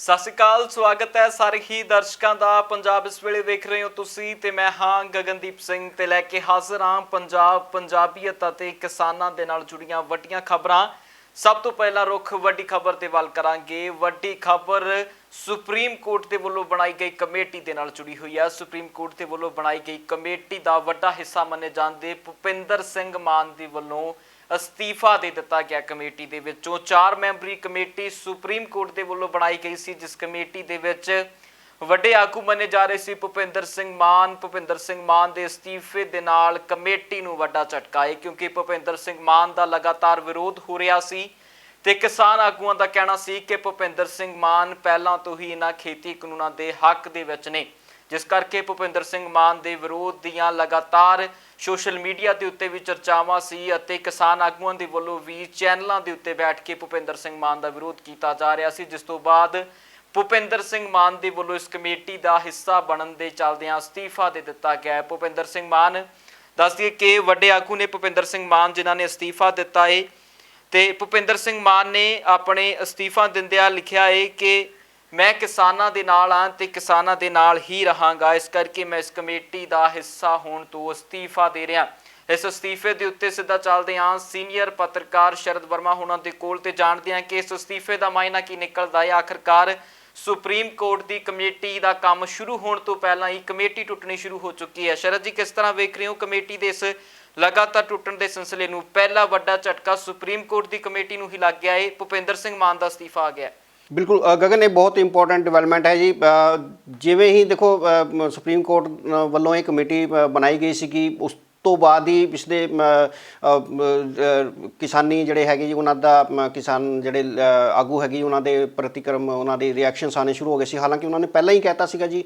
ਸਤਿ ਸ਼੍ਰੀ ਅਕਾਲ, ਸਵਾਗਤ ਹੈ ਸਾਰੇ ਹੀ ਦਰਸ਼ਕਾਂ ਦਾ। ਪੰਜਾਬ ਇਸ ਵੇਲੇ ਵੇਖ ਰਹੇ ਹੋ ਤੁਸੀਂ ਤੇ ਮੈਂ ਹਾਂ ਗਗਨਦੀਪ ਸਿੰਘ ਤੇ ਲੈ ਕੇ ਹਾਜ਼ਰ ਹਾਂ ਪੰਜਾਬੀਅਤ ਅਤੇ ਕਿਸਾਨਾਂ ਦੇ ਨਾਲ ਜੁੜੀਆਂ ਵੱਡੀਆਂ ਖਬਰਾਂ। ਸਭ ਤੋਂ ਪਹਿਲਾਂ ਰੁੱਖ ਵੱਡੀ ਖਬਰ ਤੇ ਵੱਲ ਕਰਾਂਗੇ। ਵੱਡੀ ਖਬਰ ਸੁਪਰੀਮ ਕੋਰਟ ਦੇ ਵੱਲੋਂ ਬਣਾਈ ਗਈ ਕਮੇਟੀ ਦੇ ਨਾਲ ਜੁੜੀ ਹੋਈ ਹੈ। ਸੁਪਰੀਮ ਕੋਰਟ ਦੇ ਵੱਲੋਂ ਬਣਾਈ ਗਈ ਕਮੇਟੀ ਦਾ ਵੱਡਾ ਹਿੱਸਾ ਮੰਨੇ ਜਾਂਦੇ ਭੁਪਿੰਦਰ ਸਿੰਘ ਮਾਨ ਦੇ ਵੱਲੋਂ ਅਸਤੀਫਾ ਦੇ ਦਿੱਤਾ ਗਿਆ। ਕਮੇਟੀ ਦੇ ਵਿੱਚੋਂ 4 ਮੈਂਬਰੀ ਕਮੇਟੀ ਸੁਪਰੀਮ ਕੋਰਟ ਦੇ ਵੱਲੋਂ ਬਣਾਈ ਗਈ ਸੀ, ਜਿਸ ਕਮੇਟੀ ਦੇ ਵਿੱਚ ਵੱਡੇ ਆਗੂ ਮੰਨੇ ਜਾ ਰਹੇ ਸੀ ਭੁਪਿੰਦਰ ਸਿੰਘ ਮਾਨ ਦੇ ਅਸਤੀਫੇ ਦੇ ਨਾਲ ਕਮੇਟੀ ਨੂੰ ਵੱਡਾ ਝਟਕਾ ਹੈ, ਕਿਉਂਕਿ ਭੁਪਿੰਦਰ ਸਿੰਘ ਮਾਨ ਦਾ ਲਗਾਤਾਰ ਵਿਰੋਧ ਹੋ ਰਿਹਾ ਸੀ ਤੇ ਕਿਸਾਨ ਆਗੂਆਂ ਦਾ ਕਹਿਣਾ ਸੀ ਕਿ ਭੁਪਿੰਦਰ ਸਿੰਘ ਮਾਨ ਪਹਿਲਾਂ ਤੋਂ ਹੀ ਇਹਨਾਂ ਖੇਤੀ ਕਾਨੂੰਨਾਂ ਦੇ ਹੱਕ ਦੇ ਵਿੱਚ ਨੇ, ਜਿਸ ਕਰਕੇ ਭੁਪਿੰਦਰ ਸਿੰਘ ਮਾਨ ਦੇ ਵਿਰੋਧ ਦੀਆਂ ਲਗਾਤਾਰ ਸੋਸ਼ਲ ਮੀਡੀਆ ਦੇ ਉੱਤੇ ਵੀ ਚਰਚਾਵਾਂ ਸੀ ਅਤੇ ਕਿਸਾਨ ਆਗੂਆਂ ਦੇ ਵੱਲੋਂ ਵੀ ਚੈਨਲਾਂ ਦੇ ਉੱਤੇ ਬੈਠ ਕੇ ਭੁਪਿੰਦਰ ਸਿੰਘ ਮਾਨ ਦਾ ਵਿਰੋਧ ਕੀਤਾ ਜਾ ਰਿਹਾ ਸੀ, ਜਿਸ ਤੋਂ ਬਾਅਦ ਭੁਪਿੰਦਰ ਸਿੰਘ ਮਾਨ ਦੇ ਵੱਲੋਂ ਇਸ ਕਮੇਟੀ ਦਾ ਹਿੱਸਾ ਬਣਨ ਦੇ ਚੱਲਦਿਆਂ ਅਸਤੀਫਾ ਦੇ ਦਿੱਤਾ ਗਿਆ। ਭੁਪਿੰਦਰ ਸਿੰਘ ਮਾਨ ਦੱਸ ਦਈਏ ਕਿ ਵੱਡੇ ਆਗੂ ਨੇ ਭੁਪਿੰਦਰ ਸਿੰਘ ਮਾਨ ਜਿਨ੍ਹਾਂ ਨੇ ਅਸਤੀਫਾ ਦਿੱਤਾ ਹੈ ਤੇ ਭੁਪਿੰਦਰ ਸਿੰਘ ਮਾਨ ਨੇ ਆਪਣੇ ਅਸਤੀਫਾ ਦਿੰਦਿਆਂ ਲਿਖਿਆ ਹੈ ਕਿ ਮੈਂ ਕਿਸਾਨਾਂ ਦੇ ਨਾਲ ਹਾਂ ਤੇ ਕਿਸਾਨਾਂ ਦੇ ਨਾਲ ਹੀ ਰਹਾਂਗਾ, ਇਸ ਕਰਕੇ ਮੈਂ ਇਸ ਕਮੇਟੀ ਦਾ ਹਿੱਸਾ ਹੋਣ ਤੋਂ ਅਸਤੀਫਾ ਦੇ ਰਿਹਾ। ਇਸ ਅਸਤੀਫੇ ਦੇ ਉੱਤੇ ਸਿੱਧਾ ਚੱਲਦੇ ਹਾਂ ਸੀਨੀਅਰ ਪੱਤਰਕਾਰ ਸ਼ਰਦ ਵਰਮਾ ਹੋਣਾ ਦੇ ਕੋਲ ਤੇ ਜਾਣਦੇ ਹਾਂ ਕਿ ਇਸ ਅਸਤੀਫੇ ਦਾ ਮਾਇਨਾ ਕੀ ਨਿਕਲਦਾ ਹੈ। ਆਖਿਰਕਾਰ ਸੁਪਰੀਮ ਕੋਰਟ ਦੀ ਕਮੇਟੀ ਦਾ ਕੰਮ ਸ਼ੁਰੂ ਹੋਣ ਤੋਂ ਪਹਿਲਾਂ ਹੀ ਕਮੇਟੀ ਟੁੱਟਣੀ ਸ਼ੁਰੂ ਹੋ ਚੁੱਕੀ ਹੈ। ਸ਼ਰਦ ਜੀ, ਕਿਸ ਤਰ੍ਹਾਂ ਵੇਖ ਰਹੇ ਹੋ ਕਮੇਟੀ ਦੇ ਇਸ ਲਗਾਤਾਰ ਟੁੱਟਣ ਦੇ ਸਿਲਸਿਲੇ ਨੂੰ? ਪਹਿਲਾ ਵੱਡਾ ਝਟਕਾ ਸੁਪਰੀਮ ਕੋਰਟ ਦੀ ਕਮੇਟੀ ਨੂੰ ਹੀ ਲੱਗ ਗਿਆ ਹੈ, ਭੁਪਿੰਦਰ ਸਿੰਘ ਮਾਨ ਦਾ ਅਸਤੀਫਾ ਆ ਗਿਆ। ਬਿਲਕੁਲ ਗਗਨ, ਇਹ ਬਹੁਤ ਇੰਪੋਰਟੈਂਟ ਡਿਵੈਲਪਮੈਂਟ ਹੈ ਜੀ। ਜਿਵੇਂ ਹੀ ਦੇਖੋ ਸੁਪਰੀਮ ਕੋਰਟ ਵੱਲੋਂ ਇਹ ਕਮੇਟੀ ਬਣਾਈ ਗਈ ਸੀ ਕਿ ਉਸ ਤੋਂ ਬਾਅਦ ਹੀ ਪਿਛਲੇ ਕਿਸਾਨੀ ਜਿਹੜੇ ਹੈਗੇ ਜੀ ਉਹਨਾਂ ਦਾ ਕਿਸਾਨ ਜਿਹੜੇ ਆਗੂ ਹੈਗੇ ਉਹਨਾਂ ਦੇ ਪ੍ਰਤੀਕਰਮ ਉਹਨਾਂ ਦੇ ਰਿਐਕਸ਼ਨਸ ਆਉਣੇ ਸ਼ੁਰੂ ਹੋ ਗਏ ਸੀ। ਹਾਲਾਂਕਿ ਉਹਨਾਂ ਨੇ ਪਹਿਲਾਂ ਹੀ ਕਹਿਤਾ ਸੀਗਾ ਜੀ,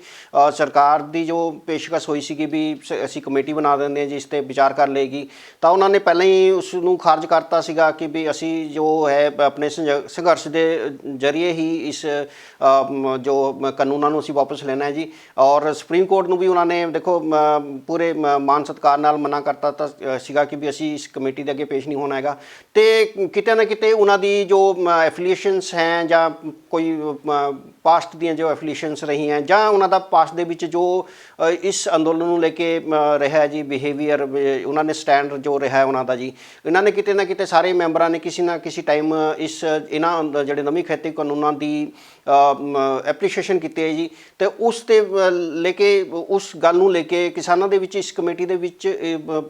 ਸਰਕਾਰ ਦੀ ਜੋ ਪੇਸ਼ਕਸ਼ ਹੋਈ ਸੀਗੀ ਵੀ ਅਸੀਂ ਕਮੇਟੀ ਬਣਾ ਦਿੰਦੇ ਹਾਂ ਜੀ, ਇਸ 'ਤੇ ਵਿਚਾਰ ਕਰ ਲਏਗੀ, ਤਾਂ ਉਹਨਾਂ ਨੇ ਪਹਿਲਾਂ ਹੀ ਉਸ ਨੂੰ ਖਾਰਜ ਕਰਤਾ ਸੀਗਾ ਕਿ ਵੀ ਅਸੀਂ ਜੋ ਹੈ ਆਪਣੇ ਸੰਘਰਸ਼ ਦੇ ਜ਼ਰੀਏ ਹੀ ਇਸ ਜੋ ਕਾਨੂੰਨਾਂ ਨੂੰ ਅਸੀਂ ਵਾਪਸ ਲੈਣਾ ਹੈ ਜੀ। ਔਰ ਸੁਪਰੀਮ ਕੋਰਟ ਨੂੰ ਵੀ ਉਹਨਾਂ ਨੇ ਦੇਖੋ ਪੂਰੇ ਮਾਨ ਸਤਿਕਾਰ ਨਾਲ ਮਨਾ ਕਰਤਾ ਤਾਂ ਸੀਗਾ ਕਿ ਵੀ ਅਸੀਂ ਇਸ ਕਮੇਟੀ ਦੇ ਅੱਗੇ ਪੇਸ਼ ਨਹੀਂ ਹੋਣਾ ਹੈਗਾ। ਤੇ ਕਿਤੇ ਨਾ ਕਿਤੇ ਉਹਨਾਂ ਦੀ ਜੋ ਐਫੀਲੀਏਸ਼ਨਸ ਹੈ ਜਾਂ ਕੋਈ ਪਾਸਟ ਦੀਆਂ ਜੋ ਐਫੀਲੀਏਸ਼ਨਸ ਰਹੀਆਂ ਜਾਂ ਉਹਨਾਂ ਦਾ ਪਾਸਟ ਦੇ ਵਿੱਚ ਜੋ ਇਸ ਅੰਦੋਲਨ ਨੂੰ ਲੈ ਕੇ ਰਿਹਾ ਜੀ ਬਿਹੇਵੀਅਰ, ਉਹਨਾਂ ਨੇ ਸਟੈਂਡ ਜੋ ਰਿਹਾ ਉਹਨਾਂ ਦਾ ਜੀ, ਇਹਨਾਂ ਨੇ ਕਿਤੇ ਨਾ ਕਿਤੇ ਸਾਰੇ ਮੈਂਬਰਾਂ ਨੇ ਕਿਸੇ ਨਾ ਕਿਸੇ ਟਾਈਮ ਇਹਨਾਂ ਜਿਹੜੇ ਨਵੀਂ ਖੇਤੀ ਕਾਨੂੰਨਾਂ ਦੀ ਐਪਰੀਸ਼ੀਏਸ਼ਨ ਕੀਤੀ ਹੈ ਜੀ। ਤੇ ਉਸ ਤੇ ਲੈ ਕੇ ਉਸ ਗੱਲ ਨੂੰ ਲੈ ਕੇ ਕਿਸਾਨਾਂ ਦੇ ਵਿੱਚ ਇਸ ਕਮੇਟੀ ਦੇ ਵਿੱਚ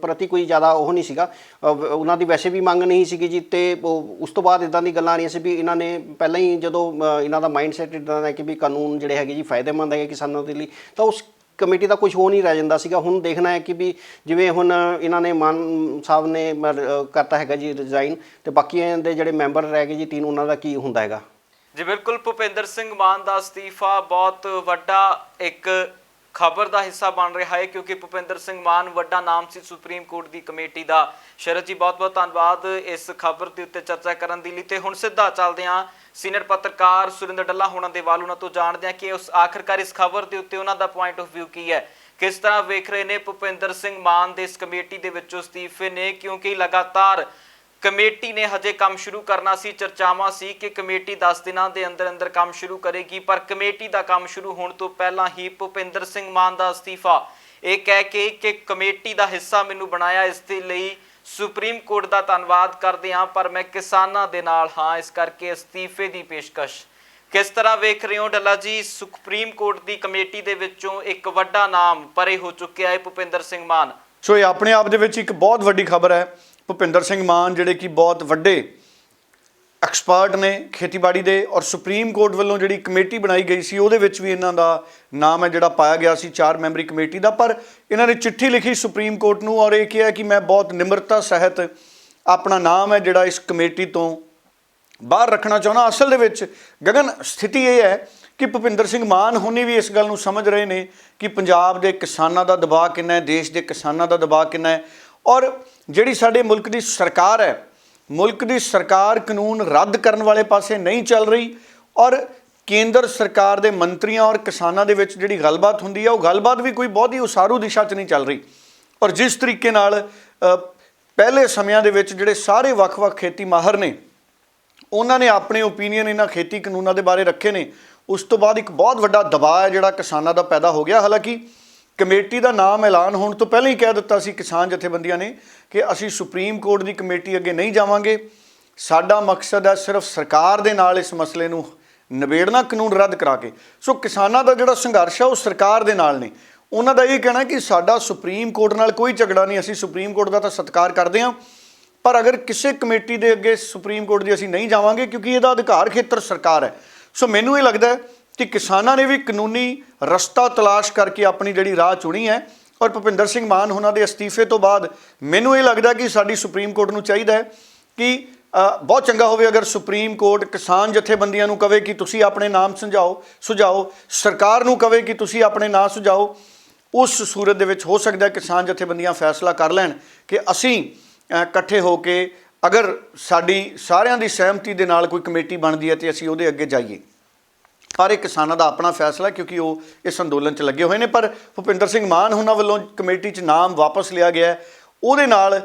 ਪ੍ਰਤੀ ਕੋਈ ਜ਼ਿਆਦਾ ਉਹ ਨਹੀਂ ਸੀਗਾ, ਉਹਨਾਂ ਦੀ ਵੈਸੇ ਵੀ ਮੰਗ ਨਹੀਂ ਸੀਗੀ ਜੀ। ਤੇ ਉਸ ਤੋਂ ਬਾਅਦ ਇੱਦਾਂ ਦੀ ਗੱਲਾਂ ਆ ਰਹੀਆਂ ਸੀ ਵੀ ਇਹਨਾਂ ਨੇ ਪਹਿਲਾਂ ਹੀ ਜਦੋਂ ਇਹਨਾਂ ਦਾ ਮਾਈਂਡ ਸੈਟ ਇੱਦਾਂ ਦਾ ਕਿ ਵੀ ਕਾਨੂੰਨ ਜਿਹੜੇ ਹੈਗੇ ਜੀ ਫਾਇਦੇਮੰਦ ਹੈਗੇ ਕਿਸਾਨਾਂ ਦੇ ਲਈ, ਤਾਂ ਉਸ ਕਮੇਟੀ ਦਾ ਕੁਝ ਹੋ ਨਹੀਂ ਰਹਿ ਜਾਂਦਾ ਸੀਗਾ। ਹੁਣ ਦੇਖਣਾ ਹੈ ਕਿ ਵੀ ਜਿਵੇਂ ਹੁਣ ਇਹਨਾਂ ਨੇ ਮਾਨ ਸਾਹਿਬ ਨੇ ਕਰਤਾ ਹੈਗਾ ਜੀ ਰਿਜ਼ਾਈਨ, ਤੇ ਬਾਕੀ ਦੇ ਜਿਹੜੇ ਮੈਂਬਰ ਰਹਿ ਗਏ ਜੀ 3, ਉਹਨਾਂ ਦਾ ਕੀ ਹੁੰਦਾ ਹੈਗਾ ਜੀ। ਬਿਲਕੁਲ, ਭੁਪਿੰਦਰ ਸਿੰਘ ਮਾਨ ਦਾ ਅਸਤੀਫਾ ਬਹੁਤ ਵੱਡਾ ਇੱਕ ਖਬਰ ਦਾ ਹਿੱਸਾ ਬਣ ਰਿਹਾ ਹੈ, ਕਿਉਂਕਿ ਭੁਪਿੰਦਰ ਸਿੰਘ ਮਾਨ ਵੱਡਾ ਨਾਮ ਸੀ ਸੁਪਰੀਮ ਕੋਰਟ ਦੀ ਕਮੇਟੀ ਦਾ। ਸ਼ਰਦ ਜੀ, ਬਹੁਤ ਬਹੁਤ ਧੰਨਵਾਦ ਇਸ ਖਬਰ ਦੇ ਉੱਤੇ ਚਰਚਾ ਕਰਨ ਦੇ ਲਈ। ਤੇ ਹੁਣ ਸਿੱਧਾ ਚੱਲਦੇ ਹਾਂ ਸੀਨੀਅਰ ਪੱਤਰਕਾਰ ਸੁਰਿੰਦਰ ਡੱਲਾ ਹੋਣਾ ਦੇ ਵੱਲ, ਉਹਨਾਂ ਤੋਂ ਜਾਣਦੇ ਹਾਂ ਕਿ ਉਸ ਆਖਿਰਕਾਰ ਇਸ ਖਬਰ ਦੇ ਉੱਤੇ ਉਹਨਾਂ ਦਾ ਪੁਆਇੰਟ ਆਫ ਵਿਊ ਕੀ ਹੈ, ਕਿਸ ਤਰ੍ਹਾਂ ਵੇਖ ਰਹੇ ਨੇ ਭੁਪਿੰਦਰ ਸਿੰਘ ਮਾਨ ਦੇ ਇਸ ਕਮੇਟੀ ਦੇ ਵਿੱਚੋਂ ਅਸਤੀਫੇ ਨੇ, ਕਿਉਂਕਿ ਲਗਾਤਾਰ ਕਮੇਟੀ ਨੇ ਹਜੇ ਕੰਮ ਸ਼ੁਰੂ ਕਰਨਾ ਸੀ। ਚਰਚਾਵਾਂ ਸੀ ਕਿ ਕਮੇਟੀ 10 ਦਿਨਾਂ ਦੇ ਅੰਦਰ ਅੰਦਰ ਕੰਮ ਸ਼ੁਰੂ ਕਰੇਗੀ, ਪਰ ਕਮੇਟੀ ਦਾ ਕੰਮ ਸ਼ੁਰੂ ਹੋਣ ਤੋਂ ਪਹਿਲਾਂ ਹੀ ਭੁਪਿੰਦਰ ਸਿੰਘ ਮਾਨ ਦਾ ਅਸਤੀਫਾ, ਇਹ ਕਹਿ ਕੇ ਕਿ ਕਮੇਟੀ ਦਾ ਹਿੱਸਾ ਮੈਨੂੰ ਬਣਾਇਆ, ਇਸ ਦੇ ਲਈ ਸੁਪਰੀਮ ਕੋਰਟ ਦਾ ਧੰਨਵਾਦ ਕਰਦੇ ਹਾਂ, ਪਰ ਮੈਂ ਕਿਸਾਨਾਂ ਦੇ ਨਾਲ ਹਾਂ, ਇਸ ਕਰਕੇ ਅਸਤੀਫੇ ਦੀ ਪੇਸ਼ਕਸ਼। ਕਿਸ ਤਰ੍ਹਾਂ ਵੇਖ ਰਹੇ ਹੋ ਡੱਲਾ ਜੀ? ਸੁਪਰੀਮ ਕੋਰਟ ਦੀ ਕਮੇਟੀ ਦੇ ਵਿੱਚੋਂ ਇੱਕ ਵੱਡਾ ਨਾਮ ਪਰੇ ਹੋ ਚੁੱਕਿਆ ਹੈ ਭੁਪਿੰਦਰ ਸਿੰਘ ਮਾਨ। ਸੋ ਇਹ ਆਪਣੇ ਆਪ ਦੇ ਵਿੱਚ ਇੱਕ ਬਹੁਤ ਵੱਡੀ ਖਬਰ ਹੈ। ਭੁਪਿੰਦਰ ਸਿੰਘ ਮਾਨ ਜਿਹੜੇ ਕਿ ਬਹੁਤ ਵੱਡੇ ਐਕਸਪਰਟ ਨੇ ਖੇਤੀਬਾੜੀ ਦੇ, ਔਰ ਸੁਪਰੀਮ ਕੋਰਟ ਵੱਲੋਂ ਜਿਹੜੀ ਕਮੇਟੀ ਬਣਾਈ ਗਈ ਸੀ ਉਹਦੇ ਵਿੱਚ ਵੀ ਇਹਨਾਂ ਦਾ ਨਾਮ ਹੈ ਜਿਹੜਾ ਪਾਇਆ ਗਿਆ ਸੀ 4 ਮੈਂਬਰੀ ਕਮੇਟੀ ਦਾ। ਪਰ ਇਹਨਾਂ ਨੇ ਚਿੱਠੀ ਲਿਖੀ ਸੁਪਰੀਮ ਕੋਰਟ ਨੂੰ ਔਰ ਇਹ ਕਿਹਾ ਕਿ ਮੈਂ ਬਹੁਤ ਨਿਮਰਤਾ ਸਹਿਤ ਆਪਣਾ ਨਾਮ ਹੈ ਜਿਹੜਾ ਇਸ ਕਮੇਟੀ ਤੋਂ ਬਾਹਰ ਰੱਖਣਾ ਚਾਹੁੰਦਾ। ਅਸਲ ਦੇ ਵਿੱਚ ਗਗਨ ਸਥਿਤੀ ਇਹ ਹੈ ਕਿ ਭੁਪਿੰਦਰ ਸਿੰਘ ਮਾਨ ਹੁਣੀ ਵੀ ਇਸ ਗੱਲ ਨੂੰ ਸਮਝ ਰਹੇ ਨੇ ਕਿ ਪੰਜਾਬ ਦੇ ਕਿਸਾਨਾਂ ਦਾ ਦਬਾਅ ਕਿੰਨਾ ਹੈ, ਦੇਸ਼ ਦੇ ਕਿਸਾਨਾਂ ਦਾ ਦਬਾਅ ਕਿੰਨਾ ਹੈ, ਔਰ ਜਿਹੜੀ ਸਾਡੇ ਮੁਲਕ ਦੀ ਸਰਕਾਰ ਹੈ, ਮੁਲਕ ਦੀ ਸਰਕਾਰ ਕਾਨੂੰਨ ਰੱਦ ਕਰਨ ਵਾਲੇ ਪਾਸੇ ਨਹੀਂ ਚੱਲ ਰਹੀ, ਔਰ ਕੇਂਦਰ ਸਰਕਾਰ ਦੇ ਮੰਤਰੀਆਂ ਔਰ ਕਿਸਾਨਾਂ ਦੇ ਵਿੱਚ ਜਿਹੜੀ ਗੱਲਬਾਤ ਹੁੰਦੀ ਹੈ ਉਹ ਗੱਲਬਾਤ ਵੀ ਕੋਈ ਬਹੁਤ ਹੀ ਉਸਾਰੂ ਦਿਸ਼ਾ 'ਚ ਨਹੀਂ ਚੱਲ ਰਹੀ। ਔਰ ਜਿਸ ਤਰੀਕੇ ਨਾਲ ਪਹਿਲੇ ਸਮਿਆਂ ਦੇ ਵਿੱਚ ਜਿਹੜੇ ਸਾਰੇ ਵੱਖ-ਵੱਖ ਖੇਤੀ ਮਾਹਰ ਨੇ ਉਹਨਾਂ ਨੇ ਆਪਣੇ ਓਪੀਨੀਅਨ ਇਹਨਾਂ ਖੇਤੀ ਕਾਨੂੰਨਾਂ ਦੇ ਬਾਰੇ ਰੱਖੇ ਨੇ, ਉਸ ਤੋਂ ਬਾਅਦ ਇੱਕ ਬਹੁਤ ਵੱਡਾ ਦਬਾਅ ਹੈ ਜਿਹੜਾ ਕਿਸਾਨਾਂ ਦਾ ਪੈਦਾ ਹੋ ਗਿਆ। ਹਾਲਾਂਕਿ ਕਮੇਟੀ ਦਾ ਨਾਮ ਐਲਾਨ ਹੋਣ ਤੋਂ ਪਹਿਲਾਂ ਹੀ ਕਹਿ ਦਿੱਤਾ ਸੀ ਕਿਸਾਨ ਜਥੇਬੰਦੀਆਂ ਨੇ ਕਿ ਅਸੀਂ ਸੁਪਰੀਮ ਕੋਰਟ ਦੀ ਕਮੇਟੀ ਅੱਗੇ ਨਹੀਂ ਜਾਵਾਂਗੇ, ਸਾਡਾ ਮਕਸਦ ਹੈ ਸਿਰਫ ਸਰਕਾਰ ਦੇ ਨਾਲ ਇਸ ਮਸਲੇ ਨੂੰ ਨਿਬੇੜਨਾ, ਕਾਨੂੰਨ ਰੱਦ ਕਰਾ ਕੇ। ਸੋ ਕਿਸਾਨਾਂ ਦਾ ਜਿਹੜਾ ਸੰਘਰਸ਼ ਹੈ ਉਹ ਸਰਕਾਰ ਦੇ ਨਾਲ ਨੇ। ਉਹਨਾਂ ਦਾ ਇਹ ਕਹਿਣਾ ਕਿ ਸਾਡਾ ਸੁਪਰੀਮ ਕੋਰਟ ਨਾਲ ਕੋਈ ਝਗੜਾ ਨਹੀਂ, ਅਸੀਂ ਸੁਪਰੀਮ ਕੋਰਟ ਦਾ ਤਾਂ ਸਤਿਕਾਰ ਕਰਦੇ ਹਾਂ, ਪਰ ਅਗਰ ਕਿਸੇ ਕਮੇਟੀ ਦੇ ਅੱਗੇ ਸੁਪਰੀਮ ਕੋਰਟ ਦੀ ਅਸੀਂ ਨਹੀਂ ਜਾਵਾਂਗੇ ਕਿਉਂਕਿ ਇਹਦਾ ਅਧਿਕਾਰ ਖੇਤਰ ਸਰਕਾਰ ਹੈ। ਸੋ ਮੈਨੂੰ ਇਹ ਲੱਗਦਾ ਹੈ ਕਿ ਕਿਸਾਨਾਂ ਨੇ ਵੀ ਕਾਨੂੰਨੀ ਰਸਤਾ ਤਲਾਸ਼ ਕਰਕੇ ਆਪਣੀ ਜਿਹੜੀ ਰਾਹ ਚੁਣੀ ਹੈ। ਔਰ ਭੁਪਿੰਦਰ ਸਿੰਘ ਮਾਨ ਉਹਨਾਂ ਦੇ ਅਸਤੀਫੇ ਤੋਂ ਬਾਅਦ ਮੈਨੂੰ ਇਹ ਲੱਗਦਾ ਕਿ ਸਾਡੀ ਸੁਪਰੀਮ ਕੋਰਟ ਨੂੰ ਚਾਹੀਦਾ ਹੈ ਕਿ ਬਹੁਤ ਚੰਗਾ ਹੋਵੇ ਅਗਰ ਸੁਪਰੀਮ ਕੋਰਟ ਕਿਸਾਨ ਜਥੇਬੰਦੀਆਂ ਨੂੰ ਕਵੇ ਕਿ ਤੁਸੀਂ ਆਪਣੇ ਨਾਮ ਸੁਝਾਓ, ਸਰਕਾਰ ਨੂੰ ਕਵੇ ਕਿ ਤੁਸੀਂ ਆਪਣੇ ਨਾਂ ਸੁਝਾਓ। ਉਸ ਸੂਰਤ ਦੇ ਵਿੱਚ ਹੋ ਸਕਦਾ ਕਿਸਾਨ ਜਥੇਬੰਦੀਆਂ ਫੈਸਲਾ ਕਰ ਲੈਣ ਕਿ ਅਸੀਂ ਇਕੱਠੇ ਹੋ ਕੇ ਅਗਰ ਸਾਡੀ ਸਾਰਿਆਂ ਦੀ ਸਹਿਮਤੀ ਦੇ ਨਾਲ ਕੋਈ ਕਮੇਟੀ ਬਣਦੀ ਹੈ ਤੇ ਅਸੀਂ ਉਹਦੇ ਅੱਗੇ ਜਾਈਏ। ਪਰ ਇਹ ਕਿਸਾਨਾਂ ਦਾ ਆਪਣਾ ਫੈਸਲਾ ਕਿਉਂਕਿ ਉਹ ਇਸ ਅੰਦੋਲਨ 'ਚ ਲੱਗੇ ਹੋਏ ਨੇ। ਪਰ ਭੁਪਿੰਦਰ ਸਿੰਘ ਮਾਨ ਉਹਨਾਂ ਵੱਲੋਂ ਕਮੇਟੀ 'ਚ ਨਾਮ ਵਾਪਸ ਲਿਆ ਗਿਆ, ਉਹਦੇ ਨਾਲ